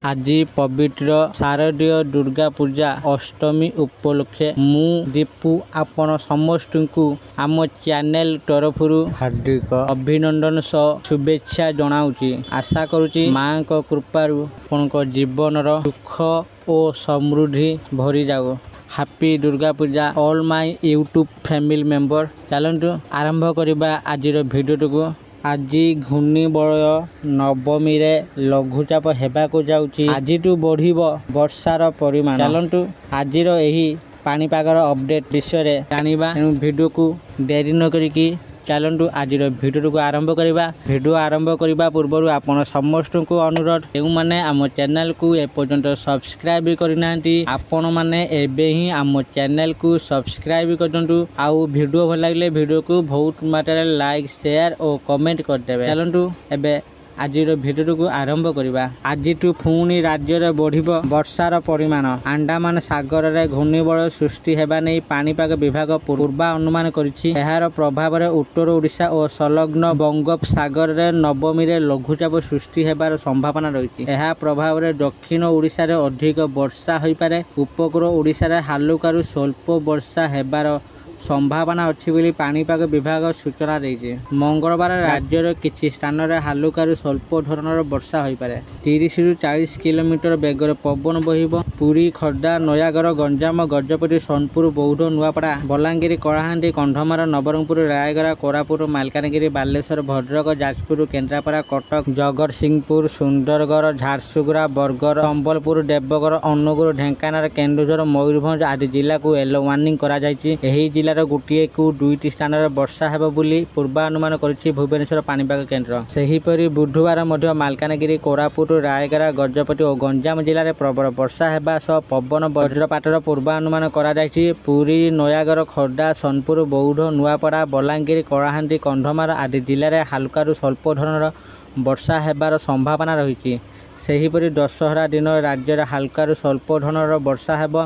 आज पवित्र शारदीय दुर्गा पूजा अष्टमी उपलक्षे मु दीपू आपण समस्त को आम चैनल तरफ हार्दिक अभिनंदन सह शुभेच्छा जनाऊँगी। आशा करुँची माँ को कृपारू आपन जीवन सुख और समृद्धि भरी जाओ। Happy Durga Puja all my YouTube family member. चलतु आरंभ करवा आज भिडियो को। आज घूर्णिबलय नवमी रे लघुचाप हेबाकु जाउची। आजिटू बढ़िबो वर्षार परिमाण। चलतु आजिर एही पाणीपागर अपडेट विषय रे जानिबा। वीडियो को देरी न करिकी चलतु आज भिडियो को आरंभ करवा। भिडियो आरंभ करने पूर्व आपण समस्त को अनुरोध जो मैंने आम चैनल को एपर्यंत सब्सक्राइब करना आपण मैंने एबे ही आम चैनल को सब्सक्राइब करदंतु। आउ वीडियो भल लगे वीडियो को बहुत मात्रा लाइक शेयर और कमेंट करदेवे। चलतु एबे आज भिडियो को आरंभ करवा। आज पुणी राज्य में बढ़िबो वर्षार परिमाण। अंडमान सागर में घूर्णिबलय सृष्टि हेबा नै पाणीपाग विभाग पूर्वानुमान करिछि। एहार प्रभाव में उत्तर ओडिशा और संलग्न बंगोपसागर में नवमी रे लघुचाप सृष्टि हेबार संभावना रही। एहा प्रभाव में दक्षिण ओडिशा रे अधिक वर्षा होई पारे। उपकूल ओडिशा रे हालुकारू स्वल्प वर्षा हेबार संभावना अच्छी बोली पाणीपाग विभाग सूचना देइछे। मंगलवार राज्यर किछि स्थान रे हालुकारू स्वल्प धरणर वर्षा होई पारे। 30 रु 40 किलोमीटर बेगर पवन बहिबो। पुरी खर्दा नयागढ़ गंजाम गजपति सोनपुर बौद्ध नुआपड़ा बलांगीर कलाहांडी कंधमाल नवरंगपुर रायगड़ा कोरापुट मालकानगिरी बालेश्वर भद्रक जाजपुर केन्द्रापड़ा कटक जगतसिंहपुर सुंदरगढ़ झारसुगुड़ा बरगड़ संबलपुर देवगढ़ अनुगुल ढेंकानाल केन्दुझर मयूरभंज आदि जिला को येलो वार्निंग करा जायछि। एही जिलार गोटे को दुईटी स्थान में वर्षा हेब बोली पूर्वानुमान करिछि भुवनेश्वर पाणीपाग केन्द्र। सेहीपरि बुधवार मध्य मालकानगिरी कोरापुट रायगड़ा गजपति और गंजाम जिले में प्रबल वर्षा हेबा सह पवन वज्रपातर पूर्वानुमान करा जायछि। पुरी नयागढ़ खर्दा सोनपुर बौद्ध नुआपड़ा बलांगीर कलाहांडी कंधमाल आदि जिले में हल्कारू स्वल्प धरणर वर्षा हेबार संभावना रही। सेहीपरि दशहरा दिन राज्य में हल्कारू स्वल्प धरणर वर्षा हेब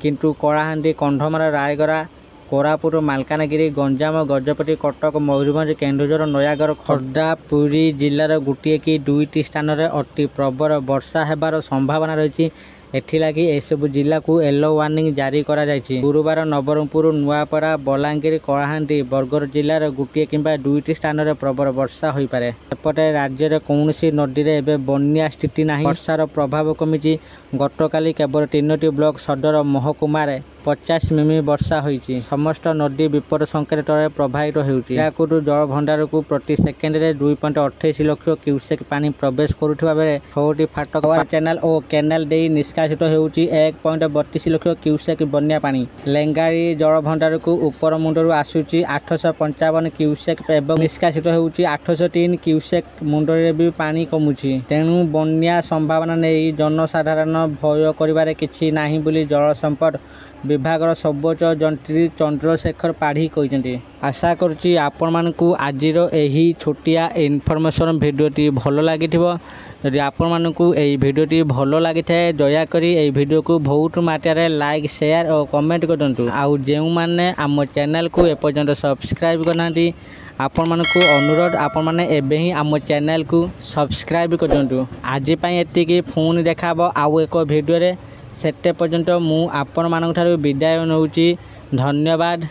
किंतु कलाहांडी कंधमाल रायगड़ा कोरापुट मालकानगिरी गंजाम गजपति कटक मयूरभंज केन्दुझर नयागढ़ खर्दा पुरी जिलार गोटे कि दुईटी स्थान में अति प्रबल वर्षा हेबार संभावना रही। एथिलागि एसबु जिला को येलो वार्निंग जारी करा जायछि। गुरुवार नवरंगपुर नुआपड़ा बलांगीर कलाहांडी बरगड़ जिलार गोटे किंबा दुईटी स्थान में प्रबल वर्षा होई पारे। एपटे राज्य में कौनसी नदी रे एबे बन्या स्थिति नाही। वर्षार प्रभाव कमिछि। गतकाली केवल 3टी ब्लॉक सदर महकुमार 50 मिमी वर्षा होईछि। समस्त नदी विपद संकेत तले प्रभावित होउछि। याकुट जल भंडार को प्रति सेकेंड रे 2.28 लाख क्यूसेक पानी प्रवेश करुथिबा बेले 6टी फाटक चैनल और केनाल दे निष्कासित होउछि 1.32 लाख क्यूसेक बन्या पानी। लेंगारी जल भंडार को ऊपर मुंडरू आसुछि 855 क्यूसेक एवं निष्कासित होउछि 803 क्यूसेक। मुंडरे भी पानी कमुछि। तेणु बन्या संभावना नै जनसाधारण भय करिबारे किछि नाही बोली जल संपद विभाग सर्वोच्च जंत्री चंद्रशेखर पाढ़ी कहते। आशा करुँची आपण मानकु आजिर एही छोटिया इनफॉरमेशन वीडियोटी भल लगी। जदि आपण मानकु एही वीडियोटी भल लगी थाए दयाकरी एही वीडियो को बहुत मात्रा लाइक शेयर और कमेंट करदंतु। आउ जेउ माने आम चैनल को एपर्यंत सब्सक्राइब करनांती आपण मानकु अनुरोध आपण माने एबे ही आम चैनल को सब्सक्राइब करदंतु। आज पई एतिकी फोन देखाबो आउ एक वीडियो रे। सेते पर्यंत मु आपण मानक ठारू विदाय नउची। धन्यवाद।